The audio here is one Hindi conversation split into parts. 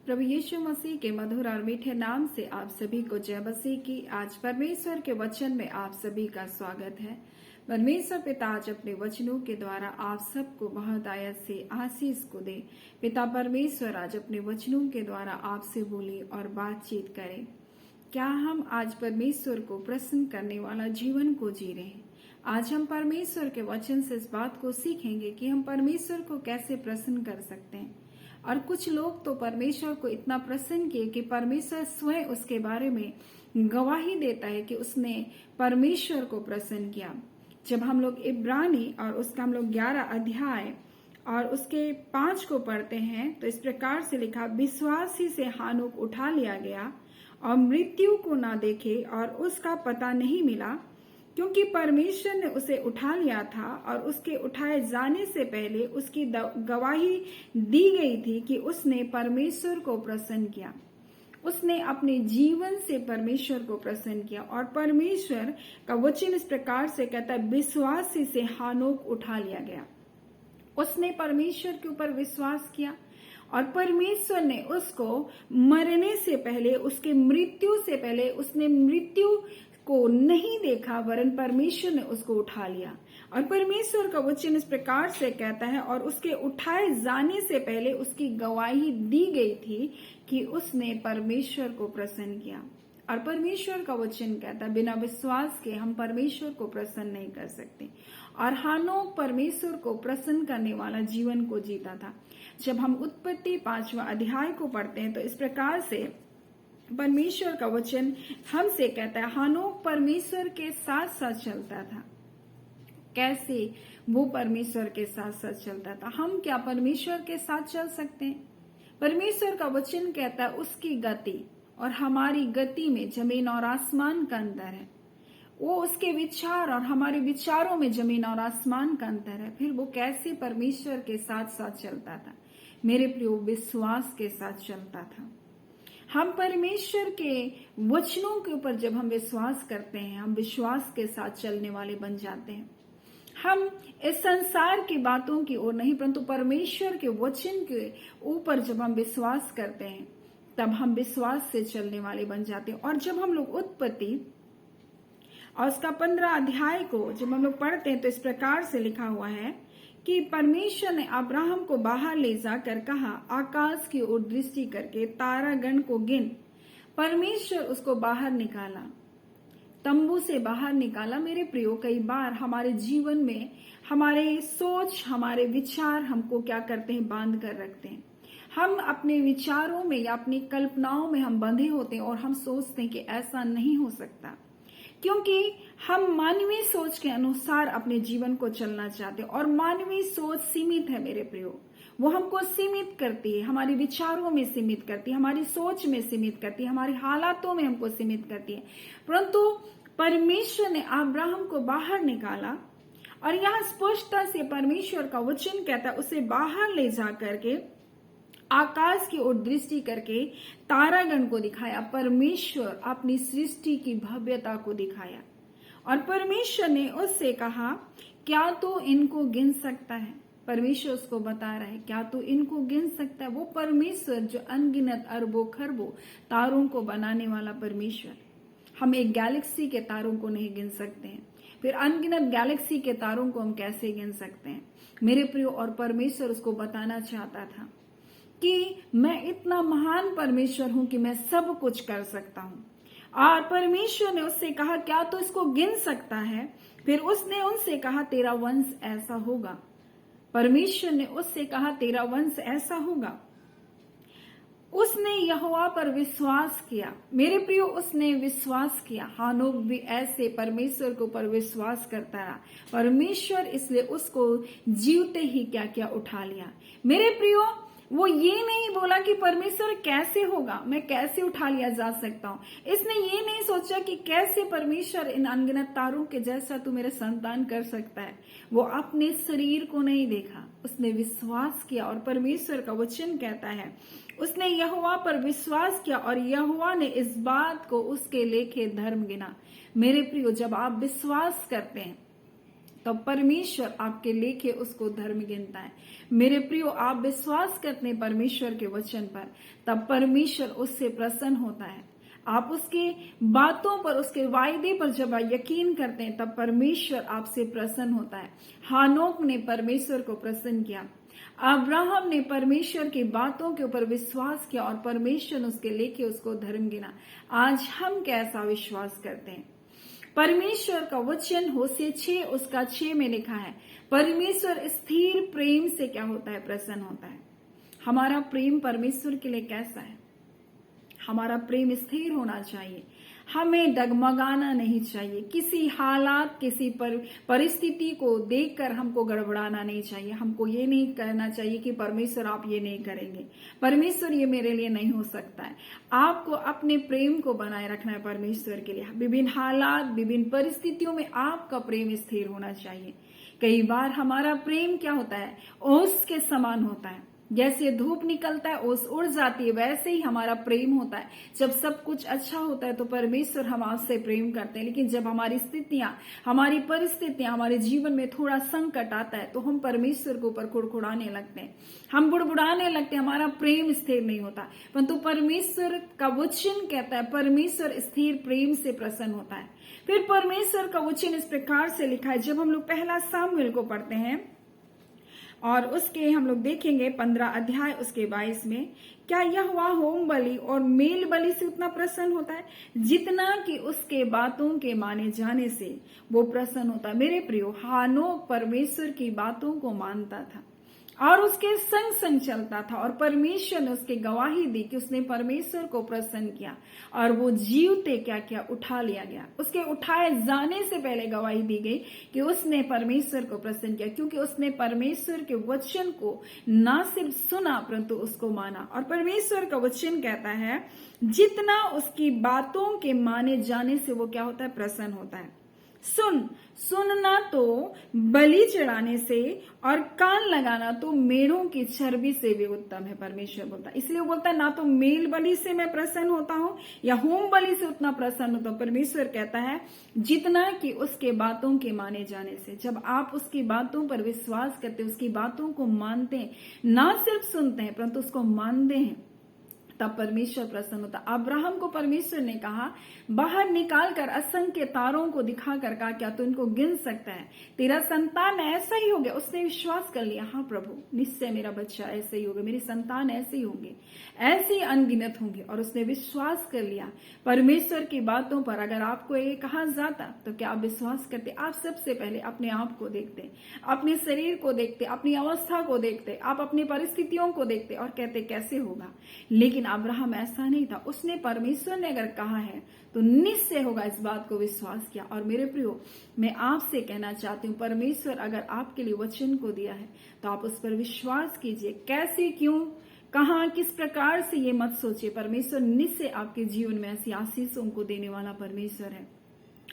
प्रभु यीशु मसीह के मधुर और मीठे नाम से आप सभी को जय मसीह की। आज परमेश्वर के वचन में आप सभी का स्वागत है। परमेश्वर पिता आज अपने वचनों के द्वारा आप सबको बहुत आयत से आशीष को दे। पिता परमेश्वर आज अपने वचनों के द्वारा आपसे बोले और बातचीत करें। क्या हम आज परमेश्वर को प्रसन्न करने वाला जीवन को जी रहे हैं? आज हम परमेश्वर के वचन से इस बात को सीखेंगे कि हम परमेश्वर को कैसे प्रसन्न कर सकते हैं। और कुछ लोग तो परमेश्वर को इतना प्रसन्न किए कि परमेश्वर स्वयं उसके बारे में गवाही देता है कि उसने परमेश्वर को प्रसन्न किया। जब हम लोग इब्रानी और उसका हम लोग 11 अध्याय और उसके 5 को पढ़ते हैं तो इस प्रकार से लिखा, विश्वास ही से हानोक उठा लिया गया और मृत्यु को ना देखे और उसका पता नहीं मिला, क्योंकि परमेश्वर ने उसे उठा लिया था और उसके उठाए जाने से पहले उसकी गवाही दी गई थी कि उसने परमेश्वर को प्रसन्न किया। उसने अपने जीवन से परमेश्वर को प्रसन्न किया। और परमेश्वर का वचन इस प्रकार से कहता है, विश्वास ही से हानोक उठा लिया गया। उसने परमेश्वर के ऊपर विश्वास किया और परमेश्वर ने उसको मरने से पहले, उसके मृत्यु से पहले, उसने मृत्यु को नहीं देखा वरन परमेश्वर ने उसको उठा लिया। और परमेश्वर का वचन इस प्रकार से कहता है, और उसके उठाए जाने से पहले उसकी गवाही दी गई थी कि उसने परमेश्वर को प्रसन्न किया। और परमेश्वर का वचन कहता है, बिना विश्वास के हम परमेश्वर को प्रसन्न नहीं कर सकते। और हानोक परमेश्वर को प्रसन्न करने वाला जीवन को जीता था। जब हम उत्पत्ति 5वां अध्याय को पढ़ते हैं तो इस प्रकार से परमेश्वर का वचन हमसे कहता है, हानोक परमेश्वर के साथ साथ चलता था। कैसे वो परमेश्वर के साथ साथ चलता था? हम क्या परमेश्वर के साथ चल सकते हैं? परमेश्वर का वचन कहता है, उसकी गति और हमारी गति में जमीन और आसमान का अंतर है। वो उसके विचार और हमारे विचारों में जमीन और आसमान का अंतर है। फिर वो कैसे परमेश्वर के साथ साथ चलता था? मेरे प्रियो, विश्वास के साथ चलता था। हम परमेश्वर के वचनों के ऊपर जब हम विश्वास करते हैं, हम विश्वास के साथ चलने वाले बन जाते हैं। हम इस संसार की बातों की ओर नहीं, परंतु परमेश्वर के वचन के ऊपर जब हम विश्वास करते हैं तब हम विश्वास से चलने वाले बन जाते हैं। और जब हम लोग उत्पत्ति और उसका 15 अध्याय को जब हम लोग पढ़ते हैं तो इस प्रकार से लिखा हुआ है कि परमेश्वर ने अब्राहम को बाहर ले जाकर कहा, आकाश की ओर दृष्टि करके तारागण को गिन। परमेश्वर उसको बाहर निकाला, तंबू से बाहर निकाला। मेरे प्रियो, कई बार हमारे जीवन में हमारे सोच, हमारे विचार हमको क्या करते हैं? बांध कर रखते हैं। हम अपने विचारों में या अपनी कल्पनाओं में हम बंधे होते हैं और हम सोचते हैं कि ऐसा नहीं हो सकता, क्योंकि हम मानवीय सोच के अनुसार अपने जीवन को चलना चाहते हैं। और मानवीय सोच सीमित है मेरे प्रियो, वो हमको सीमित करती है, हमारे विचारों में सीमित करती है, हमारी सोच में सीमित करती है, हमारी हालातों में हमको सीमित करती है। परंतु परमेश्वर ने अब्राहम को बाहर निकाला और यहाँ स्पष्टता से परमेश्वर का वचन कहता है, उसे बाहर ले जा करके आकाश की ओर दृष्टि करके तारागण को दिखाया। परमेश्वर अपनी सृष्टि की भव्यता को दिखाया। और परमेश्वर ने उससे कहा, क्या तू इनको गिन सकता है? परमेश्वर उसको बता रहा है, क्या तू इनको गिन सकता है? वो परमेश्वर जो अनगिनत अरबों खरबों तारों को बनाने वाला परमेश्वर। हम एक गैलेक्सी के तारों को नहीं गिन सकते हैं, फिर अनगिनत गैलेक्सी के तारों को हम कैसे गिन सकते हैं? मेरे प्रियो, और परमेश्वर उसको बताना चाहता था कि मैं इतना महान परमेश्वर हूं कि मैं सब कुछ कर सकता हूं। और परमेश्वर ने उससे कहा, क्या तो इसको गिन सकता है? फिर उसने उनसे कहा, तेरा वंश ऐसा होगा। परमेश्वर ने उससे कहा, तेरा वंश ऐसा होगा। उसने यहोवा पर विश्वास किया। मेरे प्रियो, उसने विश्वास किया। हानोक भी ऐसे परमेश्वर के ऊपर विश्वास करता रहा। परमेश्वर इसलिए उसको जीवते ही क्या क्या उठा लिया। मेरे प्रियो, वो ये नहीं बोला कि परमेश्वर कैसे होगा, मैं कैसे उठा लिया जा सकता हूँ। इसने ये नहीं सोचा कि कैसे परमेश्वर इन अनगिनत तारों के जैसा तू मेरे संतान कर सकता है। वो अपने शरीर को नहीं देखा, उसने विश्वास किया। और परमेश्वर का वचन कहता है, उसने यहोवा पर विश्वास किया और यहोवा ने इस बात को उसके लेखे धर्म गिना। मेरे प्रियो, जब आप विश्वास करते हैं तो परमेश्वर आपके लेखे उसको धर्म गिनता है। मेरे प्रियो, आप विश्वास करते हैं परमेश्वर के वचन पर, तब परमेश्वर उससे प्रसन्न होता है। आप उसके बातों पर, उसके वायदे पर जब आप यकीन करते हैं, तब परमेश्वर आपसे प्रसन्न होता है। हानोक ने परमेश्वर को प्रसन्न किया, अब्राहम ने परमेश्वर की बातों के ऊपर विश्वास किया और परमेश्वर उसके लेके उसको धर्म गिना। आज हम कैसा विश्वास करते हैं? परमेश्वर का वचन होशे 6 उसका 6 में लिखा है, परमेश्वर स्थिर प्रेम से क्या होता है? प्रसन्न होता है। हमारा प्रेम परमेश्वर के लिए कैसा है? हमारा प्रेम स्थिर होना चाहिए, हमें डगमगाना नहीं चाहिए। किसी हालात, किसी परिस्थिति को देखकर हमको गड़बड़ाना नहीं चाहिए। हमको ये नहीं कहना चाहिए कि परमेश्वर आप ये नहीं करेंगे, परमेश्वर ये मेरे लिए नहीं हो सकता है। आपको अपने प्रेम को बनाए रखना है परमेश्वर के लिए। विभिन्न हालात, विभिन्न परिस्थितियों में आपका प्रेम स्थिर होना चाहिए। कई बार हमारा प्रेम क्या होता है? ओस के समान होता है। जैसे धूप निकलता है, ओस उड़ जाती है, वैसे ही हमारा प्रेम होता है। जब सब कुछ अच्छा होता है तो परमेश्वर हम आपसे प्रेम करते हैं, लेकिन जब हमारी स्थितियां, हमारी परिस्थितियां, हमारे जीवन में थोड़ा संकट आता है तो हम परमेश्वर के ऊपर कुड़कुड़ाने लगते हैं, हम बुड़बुड़ाने लगते हैं, हमारा प्रेम स्थिर नहीं होता। परंतु परमेश्वर का वचन कहता है परमेश्वर स्थिर प्रेम से प्रसन्न होता है। फिर परमेश्वर का वचन इस प्रकार से लिखा है, जब हम लोग पहला सामुएल को पढ़ते हैं और उसके हम लोग देखेंगे 15 अध्याय उसके 22 में, क्या यहोवा होम बलि और मेल बलि से उतना प्रसन्न होता है जितना कि उसके बातों के माने जाने से वो प्रसन्न होता है। मेरे प्रियो, हानोक परमेश्वर की बातों को मानता था और उसके संग संग चलता था और परमेश्वर ने उसके गवाही दी कि उसने परमेश्वर को प्रसन्न किया और वो जीवते क्या क्या उठा लिया गया। उसके उठाए जाने से पहले गवाही दी गई कि उसने परमेश्वर को प्रसन्न किया, क्योंकि उसने परमेश्वर के वचन को ना सिर्फ सुना परंतु उसको माना। और परमेश्वर का वचन कहता है जितना उसकी बातों के माने जाने से वो क्या होता है? प्रसन्न होता है। सुनना तो बलि चढ़ाने से और कान लगाना तो मेढ़ों की चर्बी से भी उत्तम है, परमेश्वर बोलता है। इसलिए बोलता है ना तो मेल बलि से मैं प्रसन्न होता हूं या होम बलि से उतना प्रसन्न होता हूं। परमेश्वर कहता है जितना कि उसके बातों के माने जाने से। जब आप उसकी बातों पर विश्वास करते, उसकी बातों को मानते हैं, ना सिर्फ सुनते हैं परंतु उसको मानते हैं, तब परमेश्वर प्रसन्न होता। अब्राहम को परमेश्वर ने कहा, बाहर निकाल कर असंख्य तारों को दिखाकर कहा, क्या तू इनको गिन सकता है? तेरा संतान ऐसा ही हो गया। उसने विश्वास कर लिया, हाँ प्रभु, निश्चय मेरा बच्चा ऐसे ही होगा, मेरी संतान ऐसे ही होंगे, ऐसे ही अनगिनत होंगे। और उसने विश्वास कर लिया परमेश्वर की बातों पर। अगर आपको ये कहा जाता तो क्या आप विश्वास करते? आप सबसे पहले अपने आप को देखते, अपने शरीर को देखते, अपनी अवस्था को देखते, आप अपनी परिस्थितियों को देखते और कहते कैसे होगा। लेकिन अब्राहम ऐसा नहीं था। उसने परमेश्वर ने अगर कहा है तो निश्चय होगा, इस बात को विश्वास किया। और मेरे प्रियो, मैं आपसे कहना चाहती हूँ, परमेश्वर अगर आपके लिए वचन को दिया है तो आप उस पर विश्वास कीजिए। कैसे, क्यों, कहां, किस प्रकार से ये मत सोचिए। परमेश्वर निश्चय आपके जीवन में ऐसी आशीषों को देने वाला परमेश्वर है।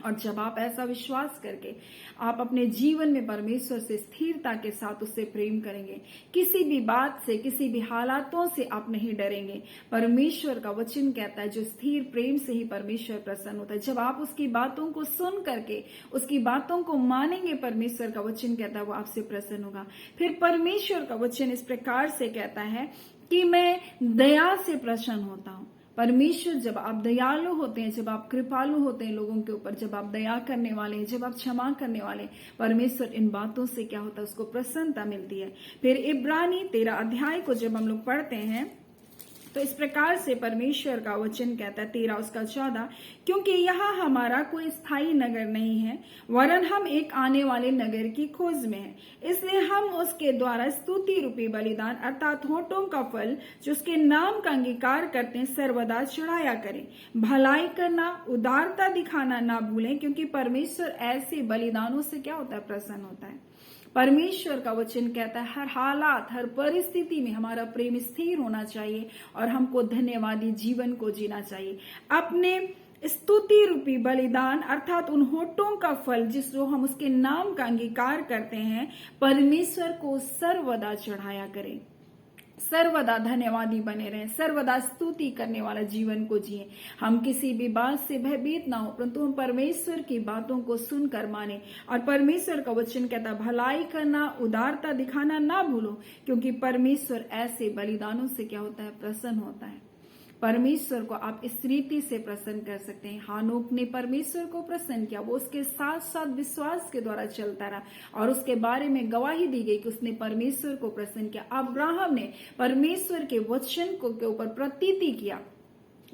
और जब आप ऐसा विश्वास करके आप अपने जीवन में परमेश्वर से स्थिरता के साथ उससे प्रेम करेंगे, किसी भी बात से, किसी भी हालातों से आप नहीं डरेंगे। परमेश्वर का वचन कहता है जो स्थिर प्रेम से ही परमेश्वर प्रसन्न होता है। जब आप उसकी बातों को सुन करके उसकी बातों को मानेंगे, परमेश्वर का वचन कहता है वो आपसे प्रसन्न होगा। फिर परमेश्वर का वचन इस प्रकार से कहता है कि मैं दया से प्रसन्न होता हूं। परमेश्वर, जब आप दयालु होते हैं, जब आप कृपालु होते हैं लोगों के ऊपर, जब आप दया करने वाले हैं, जब आप क्षमा करने वाले हैं, परमेश्वर इन बातों से क्या होता है? उसको प्रसन्नता मिलती है। फिर इब्रानी 13 अध्याय को जब हम लोग पढ़ते हैं तो इस प्रकार से परमेश्वर का वचन कहता है 13 उसका 14, क्योंकि यहाँ हमारा कोई स्थायी नगर नहीं है वरन हम एक आने वाले नगर की खोज में है। इसलिए हम उसके द्वारा स्तुति रूपी बलिदान अर्थात होठों का फल जो उसके नाम का अंगीकार करते हैं सर्वदा चढ़ाया करें। भलाई करना, उदारता दिखाना ना भूलें, क्योंकि परमेश्वर ऐसे बलिदानों से क्या होता है? प्रसन्न होता है। परमेश्वर का वचन कहता है हर हालात, हर परिस्थिति में हमारा प्रेम स्थिर होना चाहिए और हमको धन्यवादी जीवन को जीना चाहिए। अपने स्तुति रूपी बलिदान अर्थात उन होठों का फल जिसको हम उसके नाम का अंगीकार करते हैं, परमेश्वर को सर्वदा चढ़ाया करें। सर्वदा धन्यवादी बने रहें, सर्वदा स्तुति करने वाला जीवन को जिए। हम किसी भी बात से भयभीत ना हो, परंतु हम परमेश्वर की बातों को सुनकर माने। और परमेश्वर का वचन कहता है भलाई करना, उदारता दिखाना ना भूलो, क्योंकि परमेश्वर ऐसे बलिदानों से क्या होता है, प्रसन्न होता है। परमेश्वर को आप इस रीति से प्रसन्न कर सकते हैं। हानोक ने परमेश्वर को प्रसन्न किया, वो उसके साथ साथ विश्वास के द्वारा चलता रहा और उसके बारे में गवाही दी गई कि उसने परमेश्वर को प्रसन्न किया। अब्राहम ने परमेश्वर के वचन को के ऊपर प्रतीति किया।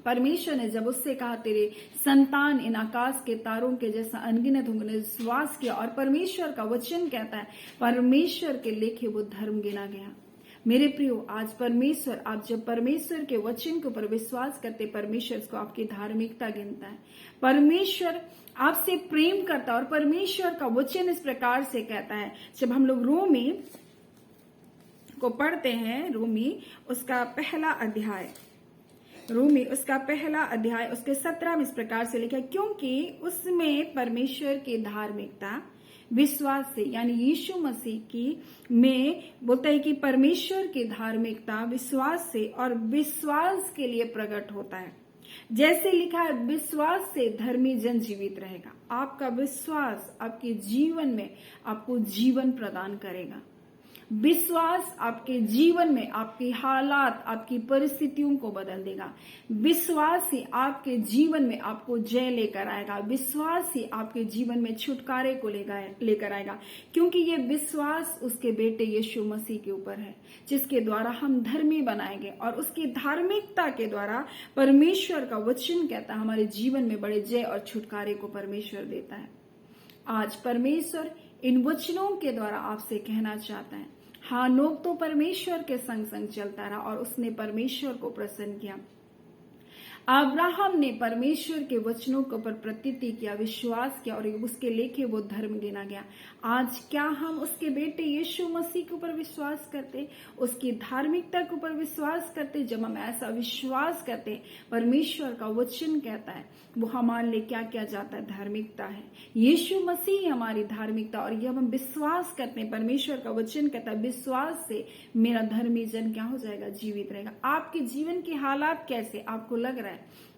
परमेश्वर ने जब उससे कहा तेरे संतान इन आकाश के तारों के जैसा अनगिनत होंगे, विश्वास किया। और परमेश्वर का वचन कहता है परमेश्वर के लेखे वो धर्म गिना गया। मेरे प्रियो, आज परमेश्वर, आप जब परमेश्वर के वचन के ऊपर विश्वास करते, परमेश्वर को आपकी धार्मिकता गिनता है। परमेश्वर आपसे प्रेम करता है और परमेश्वर का वचन इस प्रकार से कहता है, जब हम लोग रोमी को पढ़ते हैं, रोमी उसका पहला अध्याय उसके 17 में इस प्रकार से लिखा है, क्योंकि उसमें परमेश्वर की धार्मिकता विश्वास से, यानी यीशु मसीह की में बोलता है कि परमेश्वर की धार्मिकता विश्वास से और विश्वास के लिए प्रकट होता है। जैसे लिखा है विश्वास से धर्मी जन जीवित रहेगा। आपका विश्वास आपके जीवन में आपको जीवन प्रदान करेगा। विश्वास आपके जीवन में आपकी हालात, आपकी परिस्थितियों को बदल देगा। विश्वास ही आपके जीवन में आपको जय लेकर आएगा। विश्वास ही आपके जीवन में छुटकारे को लेकर आएगा, क्योंकि ये विश्वास उसके बेटे यीशु मसीह के ऊपर है, जिसके द्वारा हम धर्मी बनाएंगे। और उसकी धार्मिकता के द्वारा परमेश्वर का वचन कहता है हमारे जीवन में बड़े जय और छुटकारे को परमेश्वर देता है। आज परमेश्वर इन वचनों के द्वारा आपसे कहना चाहता है, हानोक तो परमेश्वर के संग संग चलता रहा और उसने परमेश्वर को प्रसन्न किया। अब्राहम ने परमेश्वर के वचनों के ऊपर प्रतीति किया, विश्वास किया और उसके लेखे वो धर्म गिना गया। आज क्या हम उसके बेटे यीशु मसीह के ऊपर विश्वास करते, उसकी धार्मिकता के ऊपर विश्वास करते? जब हम ऐसा विश्वास करते, परमेश्वर का वचन कहता है वो हमारे लिए क्या किया जाता है, धार्मिकता है। यीशु मसीह हमारी धार्मिकता। और जब हम विश्वास करते हैं, परमेश्वर का वचन कहता है विश्वास से मेरा धर्मी जन क्या हो जाएगा, जीवित रहेगा। आपके जीवन के हालात कैसे, आपको लग रहा है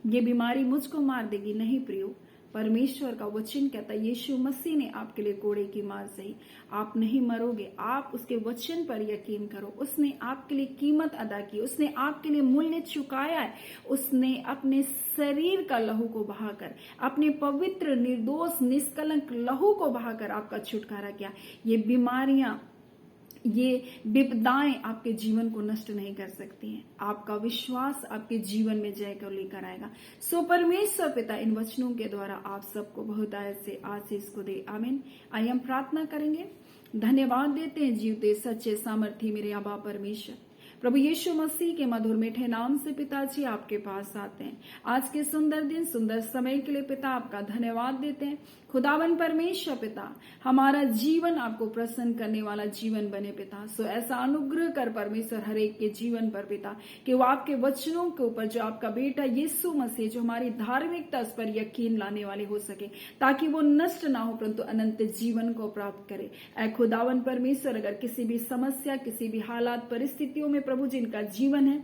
ये बीमारी मुझको मार देगी? नहीं प्रियो, परमेश्वर का वचन कहता है यीशु मसीह ने आपके लिए कोड़े की मार सही, आप नहीं मरोगे। आप उसके वचन पर यकीन करो। उसने आपके लिए कीमत अदा की, उसने आपके लिए मूल्य चुकाया है। उसने अपने शरीर का लहू को बहाकर, अपने पवित्र निर्दोष निष्कलंक लहू को बहाकर आपका छुटकारा किया। ये बीमारियां, ये विपदाएं आपके जीवन को नष्ट नहीं कर सकती हैं। आपका विश्वास आपके जीवन में जय को लेकर आएगा। सो परमेश्वर पिता इन वचनों के द्वारा आप सबको बहुतायत से आशीष को दे। आमीन। आइए हम प्रार्थना करेंगे। धन्यवाद देते हैं जीवते सच्चे सामर्थी मेरे अबा परमेश्वर, प्रभु यीशु मसीह के मधुर मीठे नाम से पिताजी आपके पास आते हैं। आज के सुंदर दिन, सुंदर समय के लिए पिता आपका धन्यवाद देते हैं। खुदावन परमेश्वर पिता, हमारा जीवन आपको प्रसन्न करने वाला जीवन बने पिता। सो ऐसा अनुग्रह कर परमेश्वर हर एक के जीवन पर पिता, कि वो आपके वचनों के ऊपर जो आपका बेटा यीशु मसीह जो हमारी धार्मिकता उस पर यकीन लाने वाले हो सके, ताकि वो नष्ट ना हो परंतु अनंत जीवन को प्राप्त करे। ऐ खुदावन परमेश्वर, अगर किसी भी समस्या, किसी भी हालात परिस्थितियों में प्रभु जिनका जीवन है,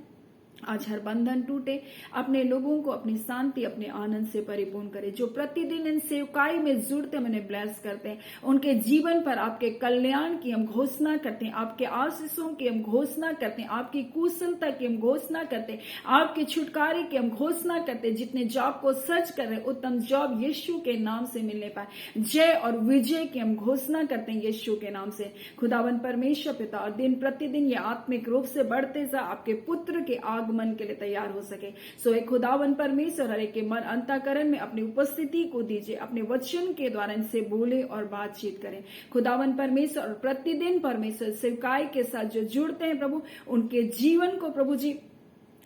आज हर बंधन टूटे, अपने लोगों को अपनी शांति, अपने आनंद से परिपूर्ण करे। जो प्रतिदिन इन सेवकाई में जुड़ते हैं, उन्हें ब्लेस करते हैं, उनके जीवन पर आपके कल्याण की हम घोषणा करते हैं, आपके आशीषों की हम घोषणा करते हैं, आपकी कुशलता की हम घोषणा करते हैं, आपके छुटकारे की हम घोषणा करते हैं। जितने जॉब को सर्च कर रहे, उत्तम जॉब यीशु के नाम से मिलने पाए। जय और विजय की हम घोषणा करते हैं यीशु के नाम से। खुदावन परमेश्वर पिता, और दिन प्रतिदिन ये आत्मिक रूप से बढ़ते जा आपके पुत्र के आगमन के लिए तैयार हो सके। सो एक खुदावन परमेश्वर हर एक के मन अंतःकरण में अपनी उपस्थिति को दीजिए, अपने वचन के द्वारा इनसे बोले और बातचीत करें। खुदावन परमेश्वर, और प्रतिदिन परमेश्वर सेवकाई के साथ जो जुड़ते हैं प्रभु, उनके जीवन को प्रभु जी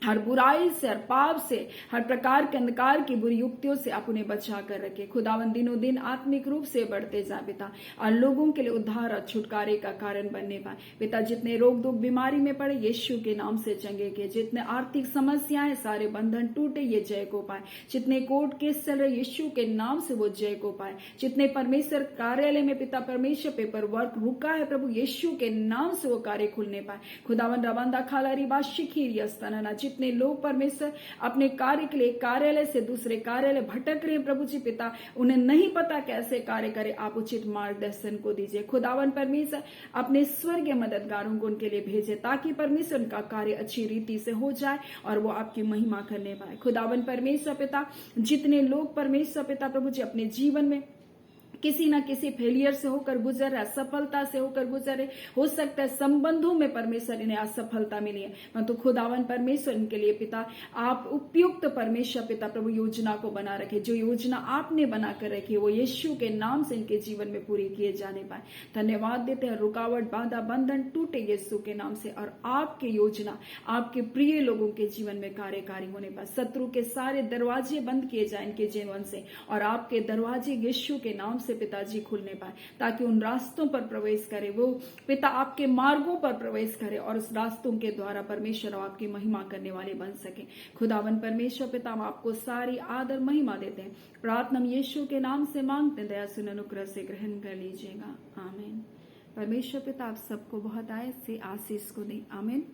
हर बुराई से, हर पाप से, हर प्रकार के अंधकार की बुरी युक्तियों से आप उन्हें बचा कर रखे। खुदावन दिनों दिन आत्मिक रूप से बढ़ते जा पिता, और लोगों के लिए उद्धार और छुटकारे का कारण बनने पाए पिता। जितने रोग दुख बीमारी में पड़े यीशु के नाम से चंगे किए, जितने आर्थिक समस्याएं सारे बंधन टूटे ये जय को पाए, जितने कोर्ट केस चल रहे यीशु के नाम से वो जय को पाए, जितने परमेश्वर कार्यालय में पिता परमेश्वर पेपर वर्क रुका है प्रभु यीशु के नाम से वो कार्य खुलने पाए। खुदावन रवांदा खाला रिबा शिखीर यस्तनना, जितने लोग परमेश्वर अपने कार्य के लिए कार्यालय से दूसरे कार्यालय भटक रहे हैं प्रभु जी पिता, उन्हें नहीं पता कैसे कार्य करे, आप उचित मार्गदर्शन को दीजिए। खुदावन परमेश्वर अपने स्वर्गीय मददगारों को उनके लिए भेजे, ताकि परमेश्वर उनका कार्य अच्छी रीति से हो जाए और वो आपकी महिमा करने पाए। खुदावन परमेश्वर पिता, जितने लोग परमेश्वर पिता प्रभु जी अपने जीवन में किसी न किसी फेलियर से होकर गुजर रहे, असफलता से होकर गुजर रहे, हो सकता है संबंधों में परमेश्वर इन्हें असफलता मिली है, परंतु खुदावन परमेश्वर इनके लिए पिता आप उपयुक्त परमेश्वर पिता प्रभु योजना को बना रखे। जो योजना आपने बनाकर रखी है वो यीशु के नाम से इनके जीवन में पूरी किए जाने पाए। धन्यवाद देते हैं, रुकावट बाधा बंधन टूटे यीशु के नाम से, और आपकी योजना आपके प्रिय लोगों के जीवन में कार्यकारी होने पाए। शत्रु के सारे दरवाजे बंद किए जाए इनके जीवन से, और आपके दरवाजे यीशु के नाम से पिताजी खुलने पाए, ताकि उन रास्तों पर प्रवेश करे, वो पिता आपके मार्गों पर प्रवेश करे और उस रास्तों के द्वारा परमेश्वर आपकी महिमा करने वाले बन सके। खुदावन परमेश्वर पिता, हम आपको सारी आदर महिमा देते हैं। प्रार्थना यीशु के नाम से मांगते हैं, दया सुन अनुग्रह से ग्रहण कर लीजिएगा। आमीन। परमेश्वर पिता आप सबको बहुत आयत से आशीष को दे। आमीन।